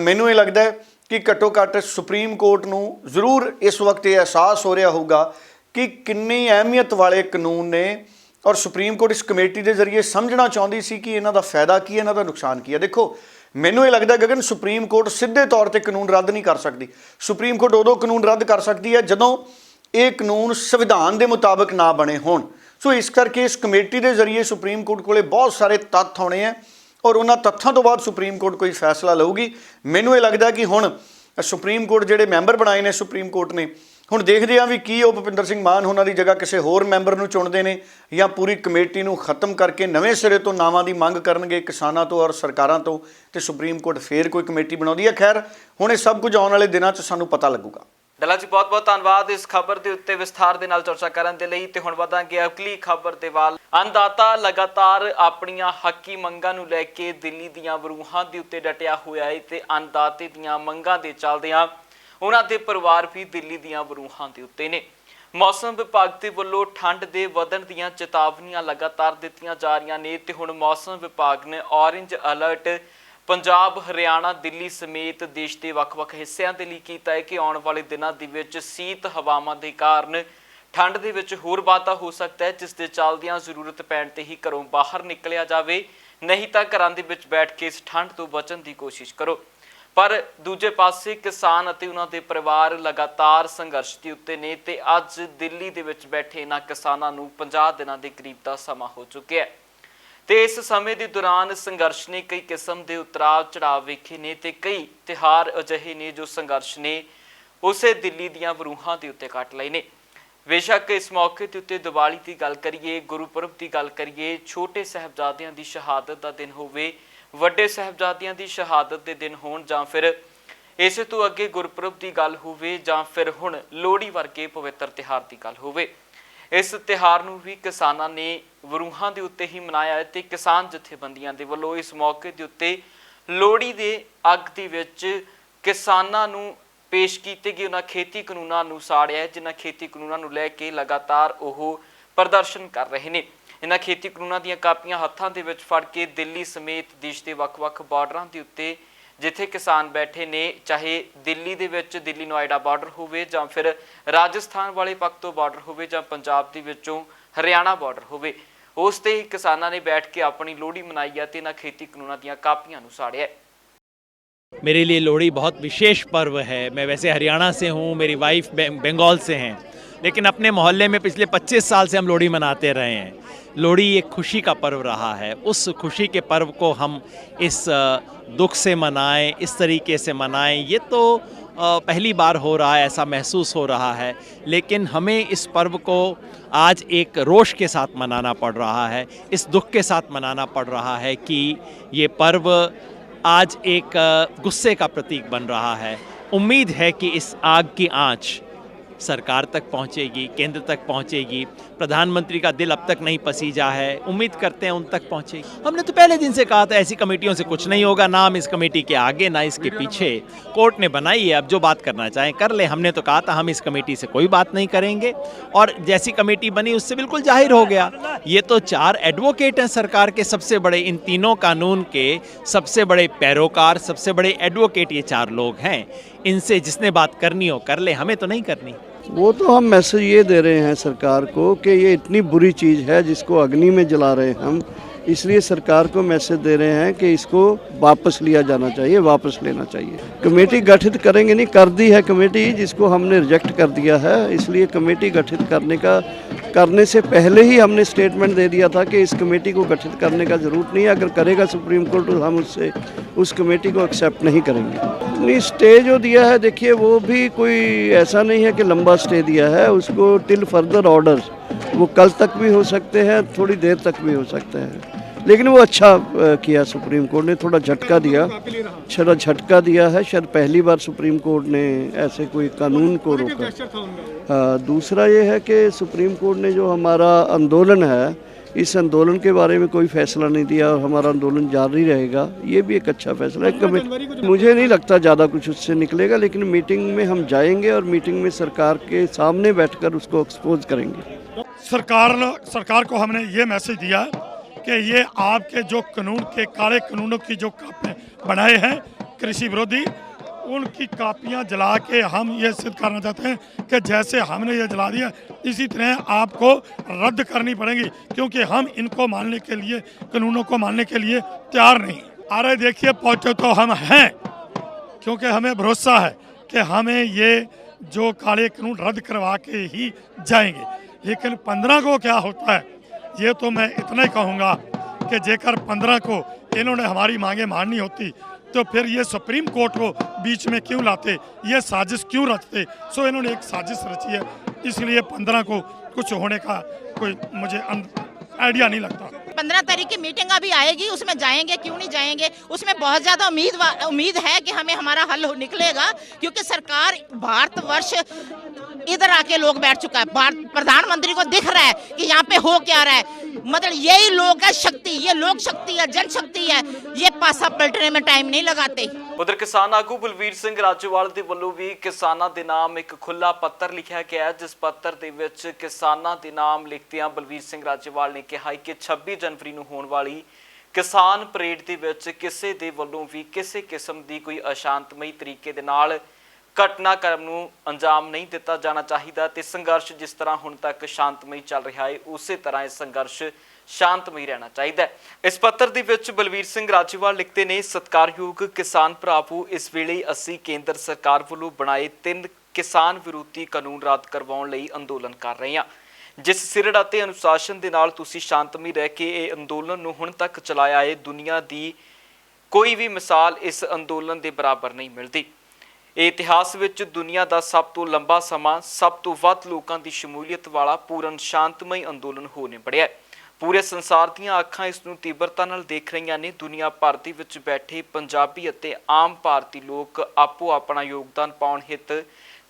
ਮੈਨੂੰ ਇਹ ਲੱਗਦਾ ਕਿ ਘੱਟੋ ਘੱਟ ਸੁਪਰੀਮ ਕੋਰਟ ਨੂੰ ਜ਼ਰੂਰ ਇਸ ਵਕਤ ਇਹ ਅਹਿਸਾਸ ਹੋ ਰਿਹਾ ਹੋਊਗਾ ਕਿ ਕਿੰਨੀ ਅਹਿਮੀਅਤ ਵਾਲੇ ਕਾਨੂੰਨ ਨੇ, ਔਰ ਸੁਪਰੀਮ ਕੋਰਟ ਇਸ ਕਮੇਟੀ ਦੇ ਜ਼ਰੀਏ ਸਮਝਣਾ ਚਾਹੁੰਦੀ ਸੀ ਕਿ ਇਹਨਾਂ ਦਾ ਫਾਇਦਾ ਕੀ ਹੈ, ਇਹਨਾਂ ਦਾ ਨੁਕਸਾਨ ਕੀ ਹੈ। ਦੇਖੋ ਮੈਨੂੰ ਇਹ ਲੱਗਦਾ ਗਗਨ, ਸੁਪਰੀਮ ਕੋਰਟ ਸਿੱਧੇ ਤੌਰ ਤੇ ਕਾਨੂੰਨ ਰੱਦ ਨਹੀਂ ਕਰ ਸਕਦੀ। ਸੁਪਰੀਮ ਕੋਰਟ ਉਦੋਂ ਕਾਨੂੰਨ ਰੱਦ ਕਰ ਸਕਦੀ ਹੈ ਜਦੋਂ ਇਹ ਕਾਨੂੰਨ ਸੰਵਿਧਾਨ ਦੇ ਮੁਤਾਬਕ ਨਾ ਬਣੇ ਹੋਣ। ਸੋ ਇਸ ਕਰਕੇ ਇਸ ਕਮੇਟੀ ਦੇ ਜ਼ਰੀਏ ਸੁਪਰੀਮ ਕੋਰਟ ਕੋਲੇ ਬਹੁਤ ਸਾਰੇ ਤੱਥ ਆਉਣੇ ਹੈ ਔਰ ਉਹਨਾਂ ਤੱਥਾਂ ਤੋਂ ਬਾਅਦ ਸੁਪਰੀਮ ਕੋਰਟ ਕੋਈ ਫੈਸਲਾ ਲਊਗੀ। ਮੈਨੂੰ ਇਹ ਲੱਗਦਾ ਕਿ ਹੁਣ ਸੁਪਰੀਮ ਕੋਰਟ ਜਿਹੜੇ ਮੈਂਬਰ ਬਣਾਏ ਨੇ ਸੁਪਰੀਮ ਕੋਰਟ ਨੇ, ਹੁਣ ਦੇਖਦੇ ਹਾਂ ਵੀ ਕੀ ਉਹ ਭੁਪਿੰਦਰ ਸਿੰਘ ਮਾਨ ਉਹਨਾਂ ਦੀ ਜਗ੍ਹਾ ਕਿਸੇ ਹੋਰ ਮੈਂਬਰ ਨੂੰ ਚੁਣਦੇ ਨੇ ਜਾਂ ਪੂਰੀ ਕਮੇਟੀ ਨੂੰ ਖਤਮ ਕਰਕੇ ਨਵੇਂ ਸਿਰੇ ਤੋਂ ਨਾਵਾਂ ਦੀ ਮੰਗ ਕਰਨਗੇ ਕਿਸਾਨਾਂ ਤੋਂ ਔਰ ਸਰਕਾਰਾਂ ਤੋਂ, ਤੇ ਸੁਪਰੀਮ ਕੋਰਟ ਫੇਰ ਕੋਈ ਕਮੇਟੀ ਬਣਾਉਂਦੀ ਹੈ। ਖੈਰ ਹੁਣ ਇਹ ਸਭ ਕੁਝ ਆਉਣ ਵਾਲੇ ਦਿਨਾਂ 'ਚ ਸਾਨੂੰ ਪਤਾ ਲੱਗੂਗਾ। ਡੱਲਾ ਜੀ ਬਹੁਤ ਬਹੁਤ ਧੰਨਵਾਦ ਇਸ ਖਬਰ ਦੇ ਉੱਤੇ ਵਿਸਥਾਰ ਦੇ ਨਾਲ ਚਰਚਾ ਕਰਨ ਦੇ ਲਈ। ਤੇ ਹੁਣ ਵਧਾਂਗੇ ਅਗਲੀ ਖਬਰ ਦੇ ਵੱਲ। ਅੰਨਦਾਤਾ ਲਗਾਤਾਰ ਆਪਣੀਆਂ ਹੱਕੀ ਮੰਗਾਂ ਨੂੰ ਲੈ ਕੇ ਦਿੱਲੀ ਦੀਆਂ ਵਰੂਹਾਂ ਦੇ ਉੱਤੇ ਡਟਿਆ ਹੋਇਆ ਹੈ ਤੇ ਅੰਨਦਾਤੇ ਦੀਆਂ ਮੰਗਾਂ ਦੇ ਚੱਲਦਿਆਂ ਉਹਨਾਂ ਦੇ ਪਰਿਵਾਰ ਵੀ ਦਿੱਲੀ ਦੀਆਂ ਵਰੂਹਾਂ ਦੇ ਉੱਤੇ ਨੇ। ਮੌਸਮ ਵਿਭਾਗ ਦੇ ਵੱਲੋਂ ਠੰਡ ਦੇ ਵਧਣ ਦੀਆਂ ਚੇਤਾਵਨੀਆਂ ਲਗਾਤਾਰ ਦਿੱਤੀਆਂ ਜਾ ਰਹੀਆਂ ਨੇ ਤੇ ਹੁਣ ਮੌਸਮ ਵਿਭਾਗ ਨੇ ਔਰੇਂਜ ਅਲਰਟ ਪੰਜਾਬ, ਹਰਿਆਣਾ, ਦਿੱਲੀ ਸਮੇਤ ਦੇਸ਼ ਦੇ ਵੱਖ-ਵੱਖ ਹਿੱਸਿਆਂ ਦੇ ਲਈ ਕੀਤਾ ਹੈ ਕਿ ਆਉਣ ਵਾਲੇ ਦਿਨਾਂ ਦੇ ਵਿੱਚ ਸੀਤ ਹਵਾਵਾਂ ਦੇ ਕਾਰਨ ਠੰਡ ਦੇ ਵਿੱਚ ਹੋਰ ਵਾਧਾ ਹੋ ਸਕਦਾ ਹੈ, ਜਿਸ ਦੇ ਚੱਲਦਿਆਂ ਜ਼ਰੂਰਤ ਪੈਣ ਤੇ ਹੀ ਘਰੋਂ ਬਾਹਰ ਨਿਕਲਿਆ ਜਾਵੇ, ਨਹੀਂ ਤਾਂ ਘਰਾਂ ਦੇ ਵਿੱਚ ਬੈਠ ਕੇ ਇਸ ਠੰਡ ਤੋਂ ਬਚਣ ਦੀ ਕੋਸ਼ਿਸ਼ ਕਰੋ। ਪਰ ਦੂਜੇ ਪਾਸੇ ਕਿਸਾਨ ਅਤੇ ਉਹਨਾਂ ਦੇ ਪਰਿਵਾਰ ਲਗਾਤਾਰ ਸੰਘਰਸ਼ ਦੇ ਉੱਤੇ ਨੇ ਤੇ ਅੱਜ ਦਿੱਲੀ ਦੇ ਵਿੱਚ ਬੈਠੇ ਇਹਨਾਂ ਕਿਸਾਨਾਂ ਨੂੰ 50 ਦਿਨਾਂ ਦੇ ਕਰੀਬ ਦਾ ਸਮਾਂ ਹੋ ਚੁੱਕਿਆ ਹੈ ਤੇ ਇਸ ਸਮੇਂ ਦੇ ਦੌਰਾਨ ਸੰਘਰਸ਼ ਨੇ ਕਈ ਕਿਸਮ ਦੇ ਉਤਰਾਅ ਚੜਾਅ ਵੇਖੇ ਨੇ ਤੇ ਕਈ ਤਿਉਹਾਰ ਅਜਿਹੇ ਨੇ ਜੋ ਸੰਘਰਸ਼ ਨੇ ਉਸੇ ਦਿੱਲੀ ਦੀਆਂ ਵਰੂਹਾਂ ਦੇ ਉੱਤੇ ਕੱਟ ਲਏ ਨੇ। ਬੇਸ਼ੱਕ ਇਸ ਮੌਕੇ ਦੇ ਉੱਤੇ ਦੀਵਾਲੀ ਦੀ ਗੱਲ ਕਰੀਏ, ਗੁਰਪੁਰਬ ਦੀ ਗੱਲ ਕਰੀਏ, ਛੋਟੇ ਸਾਹਿਬਜ਼ਾਦਿਆਂ ਦੀ ਸ਼ਹਾਦਤ ਦਾ ਦਿਨ ਹੋਵੇ, ਵੱਡੇ ਸਾਹਿਬਜ਼ਾਦਿਆਂ ਦੀ ਸ਼ਹਾਦਤ ਦੇ ਦਿਨ ਹੋਣ, ਜਾਂ ਫਿਰ ਇਸੇ ਤੋਂ ਅੱਗੇ ਗੁਰਪੁਰਬ ਦੀ ਗੱਲ ਹੋਵੇ, ਜਾਂ ਫਿਰ ਹੁਣ ਲੋਹੜੀ ਵਰਗੇ ਪਵਿੱਤਰ ਤਿਉਹਾਰ ਦੀ ਗੱਲ ਹੋਵੇ, ਇਸ ਤਿਉਹਾਰ ਨੂੰ ਵੀ ਕਿਸਾਨਾਂ ਨੇ ਵਰੂਹਾਂ ਦੇ ਉੱਤੇ ਹੀ ਮਨਾਇਆ ਹੈ ਤੇ ਕਿਸਾਨ ਜਥੇਬੰਦੀਆਂ ਦੇ ਵੱਲੋਂ ਇਸ ਮੌਕੇ ਦੇ ਉੱਤੇ ਲੋਹੜੀ ਦੇ ਅੱਗ ਦੇ ਵਿੱਚ ਕਿਸਾਨਾਂ ਨੂੰ ਪੇਸ਼ ਕੀਤੇ ਗਏ ਉਹਨਾਂ ਖੇਤੀ ਕਾਨੂੰਨਾਂ ਨੂੰ ਸਾੜਿਆ ਹੈ, ਜਿਨ੍ਹਾਂ ਖੇਤੀ ਕਾਨੂੰਨਾਂ ਨੂੰ ਲੈ ਕੇ ਲਗਾਤਾਰ ਉਹ ਪ੍ਰਦਰਸ਼ਨ ਕਰ ਰਹੇ ਨੇ। ਇਹਨਾਂ ਖੇਤੀ ਕਾਨੂੰਨਾਂ ਦੀਆਂ ਕਾਪੀਆਂ ਹੱਥਾਂ ਦੇ ਵਿੱਚ ਫੜ ਕੇ ਦਿੱਲੀ ਸਮੇਤ ਦੇਸ਼ ਦੇ ਵੱਖ-ਵੱਖ ਬਾਰਡਰਾਂ ਦੇ ਉੱਤੇ ਜਿੱਥੇ ਕਿਸਾਨ ਬੈਠੇ ਨੇ, ਚਾਹੇ ਦਿੱਲੀ ਦੇ ਵਿੱਚ ਦਿੱਲੀ ਨੋਇਡਾ ਬਾਰਡਰ ਹੋਵੇ ਜਾਂ ਫਿਰ ਰਾਜਸਥਾਨ ਵਾਲੇ ਪੱਖ ਤੋਂ ਬਾਰਡਰ ਹੋਵੇ ਜਾਂ ਪੰਜਾਬ ਦੇ ਵਿੱਚੋਂ ਹਰਿਆਣਾ ਬਾਰਡਰ ਹੋਵੇ, ਉਸ ਤੇ ਹੀ ਕਿਸਾਨਾਂ ਨੇ ਬੈਠ ਕੇ ਆਪਣੀ ਲੋਹੜੀ ਮਨਾਈ ਹੈ ਤੇ ਇਹਨਾਂ ਖੇਤੀ ਕਾਨੂੰਨਾਂ ਦੀਆਂ ਕਾਪੀਆਂ ਨੂੰ ਸਾੜਿਆ ਹੈ। मेरे लिए लोहड़ी बहुत विशेष पर्व है। मैं वैसे हरियाणा से हूँ, मेरी वाइफ बंगाल से हैं, लेकिन अपने मोहल्ले में पिछले 25 साल से हम लोहड़ी मनाते रहे हैं। लोहड़ी एक खुशी का पर्व रहा है। उस खुशी के पर्व को हम इस दुख से मनाएं, इस तरीके से मनाएं, ये तो पहली बार हो रहा है, ऐसा महसूस हो रहा है। लेकिन हमें इस पर्व को आज एक रोष के साथ मनाना पड़ रहा है, इस दुख के साथ मनाना पड़ रहा है कि ये पर्व आज एक गुस्से का प्रतीक बन रहा है। उम्मीद है कि इस आग की आंच सरकार तक पहुंचेगी, केंद्र तक पहुंचेगी। प्रधानमंत्री का दिल अब तक नहीं पसीजा है, उम्मीद करते हैं उन तक पहुंचेगी। हमने तो पहले दिन से कहा था ऐसी कमेटियों से कुछ नहीं होगा, ना हम इस कमेटी के आगे ना इसके पीछे। कोर्ट ने बनाई है, अब जो बात करना चाहें कर ले। हमने तो कहा था हम इस कमेटी से कोई बात नहीं करेंगे, और जैसी कमेटी बनी उससे बिल्कुल जाहिर हो गया। ये तो 4 एडवोकेट हैं सरकार के सबसे बड़े, इन तीनों कानून के सबसे बड़े पैरोकार, सबसे बड़े एडवोकेट ये 4 लोग हैं। इनसे जिसने बात करनी हो कर ले, हमें तो नहीं करनी। वो तो हम मैसेज ये दे रहे हैं सरकार को कि ये इतनी बुरी चीज़ है जिसको अग्नि में जला रहे हैं हम, इसलिए सरकार को मैसेज दे रहे हैं कि इसको वापस लिया जाना चाहिए, वापस लेना चाहिए। कमेटी गठित करेंगे नहीं, कर दी है कमेटी जिसको हमने रिजेक्ट कर दिया है, इसलिए कमेटी गठित करने से पहले ही हमने स्टेटमेंट दे दिया था कि इस कमेटी को गठित करने का ज़रूरत नहीं है, अगर करेगा सुप्रीम कोर्ट तो हम उस कमेटी को एक्सेप्ट नहीं करेंगे। नहीं, स्टे जो दिया है देखिए वो भी कोई ऐसा नहीं है कि लंबा स्टे दिया है, उसको टिल फर्दर ऑर्डर, वो कल तक भी हो सकते हैं, थोड़ी देर तक भी हो सकते हैं, लेकिन वो अच्छा किया सुप्रीम कोर्ट ने, थोड़ा झटका दिया, थोड़ा झटका दिया है, शायद पहली बार सुप्रीम कोर्ट ने ऐसे कोई कानून को रोका। दूसरा ये है कि सुप्रीम कोर्ट ने जो हमारा आंदोलन है, इस आंदोलन के बारे में कोई फैसला नहीं दिया और हमारा आंदोलन जारी रहेगा, ये भी एक अच्छा फैसला है। मुझे नहीं लगता ज़्यादा कुछ उससे निकलेगा, लेकिन मीटिंग में हम जाएंगे और मीटिंग में सरकार के सामने बैठकर उसको एक्सपोज करेंगे। सरकार को हमने ये मैसेज दिया कि ये आपके जो कानून के काले कानूनों की जो कापियाँ बनाए हैं कृषि विरोधी, उनकी कापियाँ जला के हम ये सिद्ध करना चाहते हैं कि जैसे हमने ये जला दिया इसी तरह आपको रद्द करनी पड़ेगी, क्योंकि हम इनको मानने के लिए, कानूनों को मानने के लिए तैयार नहीं। अरे देखिए पहुँचे तो हम हैं, क्योंकि हमें भरोसा है कि हमें ये जो काले कानून रद्द करवा के ही जाएंगे। लेकिन 15 को क्या होता है ये तो मैं इतना ही कहूँगा कि जेकर 15 को इन्होंने हमारी मांगे माननी होती तो फिर ये सुप्रीम कोर्ट को बीच में क्यों लाते, ये साजिश क्यों रचते। सो इन्होंने एक साजिश रची है, इसलिए 15 को कुछ होने का कोई मुझे आइडिया नहीं लगता। 15 तारीख की मीटिंग अभी आएगी, उसमें जाएंगे, क्यों नहीं जाएंगे, उसमें बहुत ज़्यादा उम्मीद है कि हमें हमारा हल निकलेगा, क्योंकि सरकार भारतवर्ष इधर आके लोग बैठ चुका है, प्रधानमंत्री को दिख रहा है कि यहाँ पे हो क्या रहा है। मतलब यही लोग है शक्ति, ये लोक शक्ति है, जनशक्ति है, ये पासा पलटने में टाइम नहीं लगाते। उधर किसान आगू बलवीर ਸਿੰਘ ਰਾਜੇਵਾਲ ਦੇ ਵੱਲੋਂ ਵੀ ਕਿਸਾਨਾਂ ਦੇ ਨਾਮ ਇੱਕ ਖੁੱਲਾ ਪੱਤਰ ਲਿਖਿਆ ਗਿਆ ਹੈ, ਜਿਸ ਪੱਤਰ ਦੇ ਵਿੱਚ ਕਿਸਾਨਾਂ ਦੇ ਨਾਮ ਲਿਖਦਿਆਂ ਬਲਵੀਰ ਸਿੰਘ ਰਾਜੇਵਾਲ ਨੇ ਕਿਹਾ ਕਿ 26 ਜਨਵਰੀ ਨੂੰ ਹੋਣ ਵਾਲੀ ਕਿਸਾਨ ਪਰੇਡ ਦੇ ਵਿੱਚ ਕਿਸੇ ਦੇ ਵੱਲੋਂ ਵੀ ਕਿਸੇ ਕਿਸਮ ਦੀ ਕੋਈ ਅਸ਼ਾਂਤਮਈ ਤਰੀਕੇ ਦੇ ਨਾਲ ਘਟਨਾਕ੍ਰਮ ਨੂੰ ਅੰਜਾਮ ਨਹੀਂ ਦਿੱਤਾ ਜਾਣਾ ਚਾਹੀਦਾ ਤੇ ਸੰਘਰਸ਼ ਜਿਸ ਤਰ੍ਹਾਂ ਹੁਣ ਤੱਕ ਸ਼ਾਂਤਮਈ ਚੱਲ ਰਿਹਾ ਹੈ ਉਸੇ ਤਰ੍ਹਾਂ ਇਹ ਸੰਘਰਸ਼ शांतमई रहना चाहिए। इस पत्र दे विच बलवीर सिंह राजेवाल लिखते ने, सत्कारयोग किसान भरावो, इस वेले असीं केंद्र सरकार वालों बनाए 3 किसान विरोधी कानून रद्द करवाउण लई अंदोलन कर रहे हैं। जिस सिरड़ अते अनुशासन दे नाल तुसीं शांतमई रह के इह अंदोलन नूं हुण तक चलाया है, दुनिया दी कोई भी मिसाल इस अंदोलन दे बराबर नहीं मिलती। इतिहास विच दुनिया का सब तो लंबा समा, सब तो वध लोकां दी शमूलीयत वाला पूर्ण शांतमई अंदोलन हो निबड़िया। पूरे संसार दीआं अखां इस नूं तीव्रता नाल देख रहीआं ने। दुनिया भर दे विच बैठे पंजाबी अते आम भारती लोक आपो अपना योगदान पाउण हित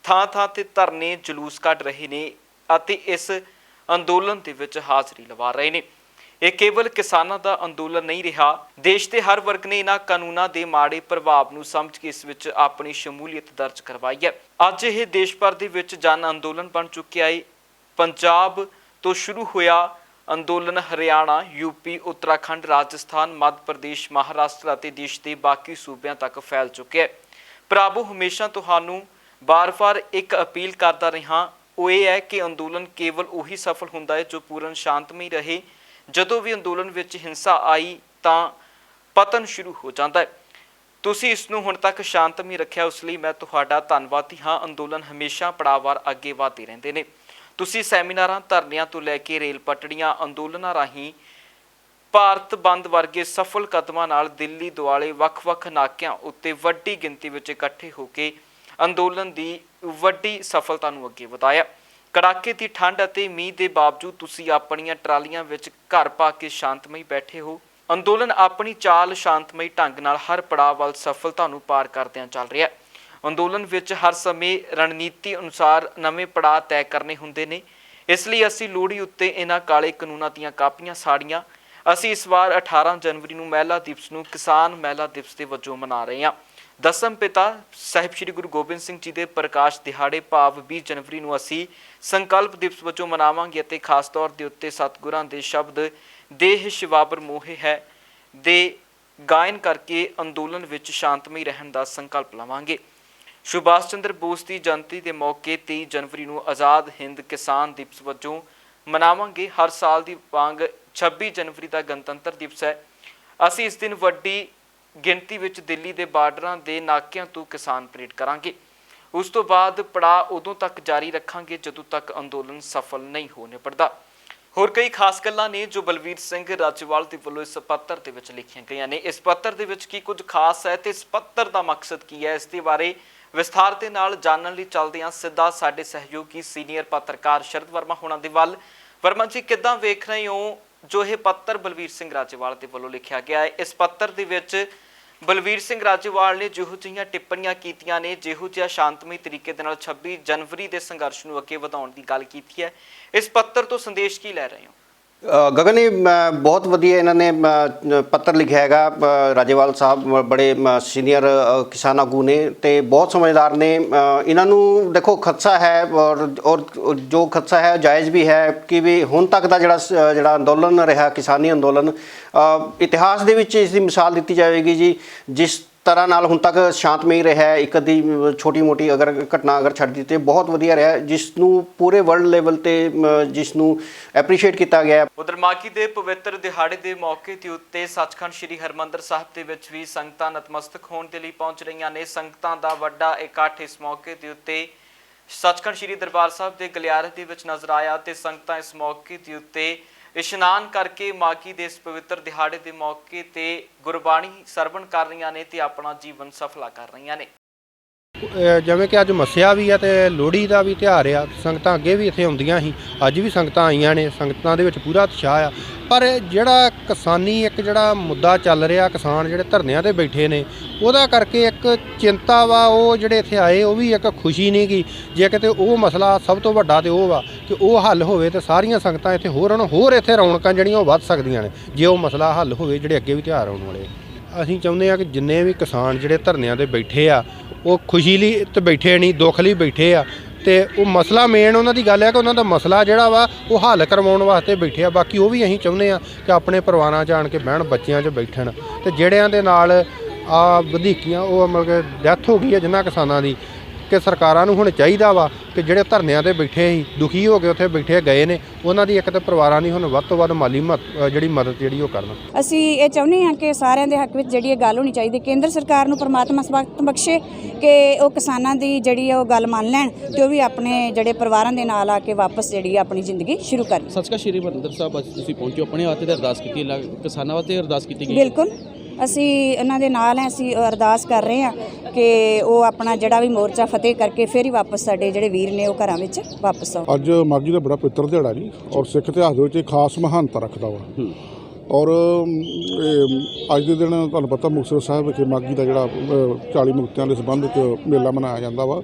थां-थां ते धरने जलूस कढ रहे ने अते इस अंदोलन दे विच हाज़री लवा रहे ने। ਇਹ केवल किसानों का अंदोलन नहीं रहा, देश के हर वर्ग ने इन्हां कानूनों के माड़े प्रभाव नूं समझ के इस विच अपनी शमूलीयत दर्ज करवाई है। अज यह देश भर दे विच जन अंदोलन बन चुकिया है। पंजाब तो शुरू होया अंदोलन हरियाणा, यूपी, उत्तराखंड, राजस्थान, मध्य प्रदेश, महाराष्ट्र और देश के बाकी सूबों तक फैल चुके हैं। भरावो, हमेशा तुहानूं बार-बार एक अपील करता रहा, वो ये है कि अंदोलन केवल उही सफल हुंदा है जो पूर्ण शांतमई रहे। जदों भी अंदोलन विच हिंसा आई तां पतन शुरू हो जाता है। तुसीं इस नूं हुण तक शांतमई रखिया, उस लई मैं तुहाडा धन्नवादी हाँ। अंदोलन हमेशा पड़ावार अगे वधदे रहिंदे ने। तुसीं सैमीनारां, धरनिਆਂ तो लैके रेल पटड़ियां, अंदोलनां राहीं भारत बंद वर्गे सफल कदमां नाल दिल्ली दुआले वख-वख नाकिਆਂ उत्ते वड्डी गिनती विच इकट्ठे होके अंदोलन दी वड्डी सफलता नूं अगे वधाया। कड़ाके की ठंड अते मीह के बावजूद तुसीं अपणियां ट्रालियां विच घर पा के शांतमई बैठे हो। अंदोलन अपनी चाल शांतमई ढंग नाल हर पड़ाव वाल सफलता नूं पार करदिआं चल रहा है। अंदोलन विच हर समय रणनीति अनुसार नवे पड़ाव तय करने हुंदे ने। इसलिए असीं लोहड़ी उत्ते इन्हां काले कानूनां दीआं कापियां साड़ियां। असीं इस वार 18 जनवरी नूं महिला दिवस नूं किसान महिला दिवस दे वजों मना रहे हां। दसम पिता साहिब श्री गुरु गोबिंद सिंह जी के प्रकाश दिहाड़े भाव 20 जनवरी नूं असीं संकल्प दिवस वजों मनावांगे अते खास तौर के उत्ते सतगुरां दे शब्द देह शिवावर मोहे है दे गायन करके अंदोलन विच शांतमई रहण दा संकल्प लवांगे। ਸੁਭਾਸ਼ ਚੰਦਰ ਬੋਸ ਦੀ ਜਯੰਤੀ ਦੇ ਮੌਕੇ 23 ਜਨਵਰੀ ਨੂੰ ਆਜ਼ਾਦ ਹਿੰਦ ਕਿਸਾਨ ਦਿਵਸ ਵਜੋਂ ਮਨਾਵਾਂਗੇ। ਹਰ ਸਾਲ ਦੀ ਵਾਂਗ 26 ਜਨਵਰੀ ਦਾ ਗਣਤੰਤਰ ਦਿਵਸ ਹੈ। ਅਸੀਂ ਇਸ ਦਿਨ ਵੱਡੀ ਗਿਣਤੀ ਵਿੱਚ ਦਿੱਲੀ ਦੇ ਬਾਰਡਰਾਂ ਦੇ ਨਾਕਿਆਂ ਤੋਂ ਕਿਸਾਨ ਪਰੇਡ ਕਰਾਂਗੇ। ਉਸ ਤੋਂ ਬਾਅਦ ਪੜਾਅ ਉਦੋਂ ਤੱਕ ਜਾਰੀ ਰੱਖਾਂਗੇ ਜਦੋਂ ਤੱਕ ਅੰਦੋਲਨ ਸਫਲ ਨਹੀਂ ਹੋ ਨਿਬੜਦਾ। ਹੋਰ ਕਈ ਖਾਸ ਗੱਲਾਂ ਨੇ ਜੋ ਬਲਵੀਰ ਸਿੰਘ ਰਾਜੇਵਾਲ ਦੇ ਵੱਲੋਂ ਇਸ ਪੱਤਰ ਦੇ ਵਿੱਚ ਲਿਖੀਆਂ ਗਈਆਂ ਨੇ। ਇਸ ਪੱਤਰ ਦੇ ਵਿੱਚ ਕੀ ਕੁਝ ਖਾਸ ਹੈ ਤੇ ਇਸ ਪੱਤਰ ਦਾ ਮਕਸਦ ਕੀ ਹੈ, ਇਸ ਦੇ ਬਾਰੇ ਵਿਸਥਾਰ ਦੇ ਨਾਲ ਜਾਣਨ ਲਈ ਚੱਲਦੇ ਹਾਂ ਸਿੱਧਾ ਸਾਡੇ ਸਹਿਯੋਗੀ ਸੀਨੀਅਰ ਪੱਤਰਕਾਰ ਸ਼ਰਦ ਵਰਮਾ ਹੋਣਾ ਦੇ ਵੱਲ। ਵਰਮਾ ਜੀ, ਕਿੱਦਾਂ ਵੇਖ ਰਹੇ ਹੋ ਜੋ ਇਹ ਪੱਤਰ ਬਲਵੀਰ ਸਿੰਘ ਰਾਜੇਵਾਲ ਦੇ ਵੱਲੋਂ ਲਿਖਿਆ ਗਿਆ ਹੈ? ਇਸ ਪੱਤਰ ਦੇ ਵਿੱਚ ਬਲਵੀਰ ਸਿੰਘ ਰਾਜੇਵਾਲ ਨੇ ਜਿਹੋ ਜਿਹੀਆਂ ਟਿੱਪਣੀਆਂ ਕੀਤੀਆਂ ਨੇ, ਜਿਹੋ ਜਿਹਾ ਸ਼ਾਂਤਮਈ ਤਰੀਕੇ ਦੇ ਨਾਲ 26 ਜਨਵਰੀ ਦੇ ਸੰਘਰਸ਼ ਨੂੰ ਅੱਗੇ ਵਧਾਉਣ ਦੀ ਗੱਲ ਕੀਤੀ ਹੈ, ਇਸ ਪੱਤਰ ਤੋਂ ਸੰਦੇਸ਼ ਕੀ ਲੈ ਰਹੇ ਹੋ? ਗਗਨ, ਬਹੁਤ ਵਧੀਆ ਇਹਨਾਂ ਨੇ ਪੱਤਰ ਲਿਖਿਆ ਹੈਗਾ। ਰਾਜੇਵਾਲ ਸਾਹਿਬ ਬੜੇ ਸੀਨੀਅਰ ਕਿਸਾਨ ਆਗੂ ਨੇ ਤੇ ਬਹੁਤ ਸਮਝਦਾਰ ਨੇ। ਇਹਨਾਂ ਨੂੰ ਦੇਖੋ ਖਦਸ਼ਾ ਹੈ ਔਰ ਜੋ ਖਦਸ਼ਾ ਹੈ ਜਾਇਜ਼ ਵੀ ਹੈ ਕਿ ਵੀ ਹੁਣ ਤੱਕ ਦਾ ਜਿਹੜਾ ਅੰਦੋਲਨ ਰਿਹਾ, ਕਿਸਾਨੀ ਅੰਦੋਲਨ, ਇਤਿਹਾਸ ਦੇ ਵਿੱਚ ਇਸ ਦੀ ਮਿਸਾਲ ਦਿੱਤੀ ਜਾਵੇਗੀ ਜੀ। ਜਿਸ ਤਰ੍ਹਾਂ ਨਾਲ ਹੁਣ ਤੱਕ ਸ਼ਾਂਤਮਈ ਰਿਹਾ, ਇੱਕ ਅੱਧੀ ਛੋਟੀ ਮੋਟੀ ਘਟਨਾ ਛੱਡ ਦਿੱਤੀ, ਬਹੁਤ ਵਧੀਆ ਰਿਹਾ, ਜਿਸ ਨੂੰ ਪੂਰੇ ਵਰਲਡ ਲੈਵਲ ਤੇ ਜਿਸ ਨੂੰ ਐਪਰੀਸ਼ੀਏਟ ਕੀਤਾ ਗਿਆ। ਉਧਰ ਮਾਘੀ ਦੇ ਪਵਿੱਤਰ ਦਿਹਾੜੇ ਦੇ ਮੌਕੇ ਦੇ ਉੱਤੇ ਸੱਚਖੰਡ ਸ੍ਰੀ ਹਰਿਮੰਦਰ ਸਾਹਿਬ ਦੇ ਵਿੱਚ ਵੀ ਸੰਗਤਾਂ ਨਤਮਸਤਕ ਹੋਣ ਦੇ ਲਈ ਪਹੁੰਚ ਰਹੀਆਂ ਨੇ। ਸੰਗਤਾਂ ਦਾ ਵੱਡਾ ਇਕੱਠ ਇਸ ਮੌਕੇ ਦੇ ਉੱਤੇ ਸੱਚਖੰਡ ਸ੍ਰੀ ਦਰਬਾਰ ਸਾਹਿਬ ਦੇ ਗਲਿਆਰੇ ਦੇ ਵਿੱਚ ਨਜ਼ਰ ਆਇਆ ਤੇ ਸੰਗਤਾਂ ਇਸ ਮੌਕੇ ਦੇ ਉੱਤੇ ਇਸ਼ਨਾਨ ਕਰਕੇ ਮਾਘੀ ਦੇ ਇਸ ਪਵਿੱਤਰ ਦਿਹਾੜੇ ਦੇ ਮੌਕੇ ਤੇ ਗੁਰਬਾਣੀ ਸਰਵਣ ਕਰ ਰਹੀਆਂ ਨੇ ਤੇ ਆਪਣਾ ਜੀਵਨ ਸਫਲਾ ਕਰ ਰਹੀਆਂ ਨੇ। ਜਿਵੇਂ ਕਿ ਅੱਜ ਮੱਸਿਆ ਵੀ ਆ ਤੇ ਲੋਹੜੀ ਦਾ ਵੀ ਤਿਉਹਾਰ ਆ, ਸੰਗਤਾਂ ਅੱਗੇ ਵੀ ਇੱਥੇ ਆਉਂਦੀਆਂ ਸੀ, ਅੱਜ ਵੀ ਸੰਗਤਾਂ ਆਈਆਂ ਨੇ, ਸੰਗਤਾਂ ਦੇ ਵਿੱਚ ਪੂਰਾ ਉਤਸ਼ਾਹ ਆ। ਪਰ ਜਿਹੜਾ ਕਿਸਾਨੀ ਇੱਕ ਜਿਹੜਾ ਮੁੱਦਾ ਚੱਲ ਰਿਹਾ, ਕਿਸਾਨ ਜਿਹੜੇ ਧਰਨਿਆਂ ਤੇ ਬੈਠੇ ਨੇ, ਉਹਦਾ ਕਰਕੇ ਇੱਕ ਚਿੰਤਾ ਵਾ। ਉਹ ਜਿਹੜੇ ਇੱਥੇ ਆਏ ਉਹ ਵੀ ਇੱਕ ਖੁਸ਼ੀ ਨਹੀਂ ਗੀ। ਜੇ ਕਿਤੇ ਉਹ ਮਸਲਾ ਸਭ ਤੋਂ ਵੱਡਾ ਤੇ ਉਹ ਵਾ ਕਿ ਉਹ ਹੱਲ ਹੋਵੇ ਤੇ ਸਾਰੀਆਂ ਸੰਗਤਾਂ ਇੱਥੇ ਹੋਰ ਇੱਥੇ ਰੌਣਕਾਂ ਜਿਹੜੀਆਂ ਉਹ ਵੱਧ ਸਕਦੀਆਂ ਨੇ ਜੇ ਉਹ ਮਸਲਾ ਹੱਲ ਹੋਵੇ, ਜਿਹੜੇ ਅੱਗੇ ਵੀ ਤਿਉਹਾਰ ਆਉਣ ਵਾਲੇ। ਅਸੀਂ ਚਾਹੁੰਦੇ ਹਾਂ ਕਿ ਜਿੰਨੇ ਵੀ ਕਿਸਾਨ ਜਿਹੜੇ ਧਰਨਿਆਂ ਤੇ ਬੈਠੇ ਆ ਉਹ ਖੁਸ਼ੀ ਲਈ ਤੇ ਬੈਠੇ ਨਹੀਂ, ਦੁੱਖ ਲਈ ਬੈਠੇ ਆ ਤੇ ਉਹ ਮਸਲਾ ਮੇਨ ਉਹਨਾਂ ਦੀ ਗੱਲ ਹੈ ਕਿ ਉਹਨਾਂ ਦਾ ਮਸਲਾ ਜਿਹੜਾ ਵਾ ਉਹ ਹੱਲ ਕਰਵਾਉਣ ਵਾਸਤੇ ਬੈਠੇ ਆ। ਬਾਕੀ ਉਹ ਵੀ ਅਸੀਂ ਚਾਹੁੰਦੇ ਆ ਕਿ ਆਪਣੇ ਪਰਿਵਾਰਾਂ 'ਚ ਆਣ ਕੇ ਬਹਿਣ, ਬੱਚਿਆਂ 'ਚ ਬੈਠਣ ਤੇ ਜਿਹੜਿਆਂ ਦੇ ਨਾਲ ਆ ਵਧੀਕੀਆਂ ਉਹ ਮਤਲਬ ਕਿ ਡੈਥ ਹੋ ਗਈ ਹੈ ਜਿਨ੍ਹਾਂ ਕਿਸਾਨਾਂ ਦੀ, ਕਿ ਸਰਕਾਰਾਂ ਨੂੰ ਹੁਣ ਚਾਹੀਦਾ ਵਾ ਕਿ ਜਿਹੜੇ ਧਰਨਿਆਂ ਤੇ ਬੈਠੇ ਸੀ, ਦੁਖੀ ਹੋ ਕੇ ਉੱਥੇ ਬੈਠੇ ਗਏ ਨੇ, ਉਹਨਾਂ ਦੀ ਇੱਕ ਤਾਂ ਪਰਿਵਾਰਾਂ ਦੀ ਹੁਣ ਵੱਧ ਤੋਂ ਵੱਧ ਮਾਲੀ ਮਦਦ ਜਿਹੜੀ ਉਹ ਕਰਨ। ਅਸੀਂ ਇਹ ਚਾਹੁੰਦੇ ਹਾਂ ਕਿ ਸਾਰਿਆਂ ਦੇ ਹੱਕ ਵਿੱਚ ਜਿਹੜੀ ਇਹ ਗੱਲ ਹੋਣੀ ਚਾਹੀਦੀ। ਕੇਂਦਰ ਸਰਕਾਰ ਨੂੰ ਪਰਮਾਤਮਾ ਸਬਕ ਬਖਸ਼ੇ ਕਿ ਉਹ ਕਿਸਾਨਾਂ ਦੀ ਜਿਹੜੀ ਉਹ ਗੱਲ ਮੰਨ ਲੈਣ ਤੇ ਉਹ ਵੀ ਆਪਣੇ ਜਿਹੜੇ ਪਰਿਵਾਰਾਂ ਦੇ ਨਾਲ ਆ ਕੇ ਵਾਪਸ ਜਿਹੜੀ ਆਪਣੀ ਜ਼ਿੰਦਗੀ ਸ਼ੁਰੂ ਕਰਨ। ਸੱਚਖੰਡ ਸ੍ਰੀ ਹਰਿਮੰਦਰ ਸਾਹਿਬ ਅੱਜ ਤੁਸੀਂ ਪਹੁੰਚੋ, ਆਪਣੇ ਵਾਸਤੇ ਤੇ ਅਰਦਾਸ ਕੀਤੀ, ਕਿਸਾਨਾਂ ਵਾਸਤੇ ਅਰਦਾਸ ਕੀਤੀ ਗਈ। ਬਿਲਕੁਲ, ਅਸੀਂ ਉਹਨਾਂ ਦੇ ਨਾਲ ਹਾਂ, ਅਸੀਂ ਅਰਦਾਸ ਕਰ ਰਹੇ ਹਾਂ ਕਿ ਉਹ ਆਪਣਾ ਜਿਹੜਾ ਵੀ ਮੋਰਚਾ ਫਤਿਹ ਕਰਕੇ ਫਿਰ ਹੀ ਵਾਪਸ ਸਾਡੇ ਜਿਹੜੇ ਵੀਰ ਨੇ ਉਹ ਘਰਾਂ ਵਿੱਚ ਵਾਪਸ ਆਉਣ। ਅੱਜ ਮਾਘੀ ਦਾ ਬੜਾ ਪਵਿੱਤਰ ਦਿਹਾੜਾ ਜੀ ਔਰ ਸਿੱਖ ਇਤਿਹਾਸ ਦੇ ਵਿੱਚ ਇਹ ਖਾਸ ਮਹਾਨਤਾ ਰੱਖਦਾ ਵਾ। ਔਰ ਅੱਜ ਦੇ ਦਿਨ ਤੁਹਾਨੂੰ ਪਤਾ ਮੁਕਤਸਰ ਸਾਹਿਬ ਵਿਖੇ ਮਾਘੀ ਦਾ ਜਿਹੜਾ 40 ਮੁਕਤਿਆਂ ਦੇ ਸੰਬੰਧ ਵਿੱਚ ਮੇਲਾ ਮਨਾਇਆ ਜਾਂਦਾ ਵਾ।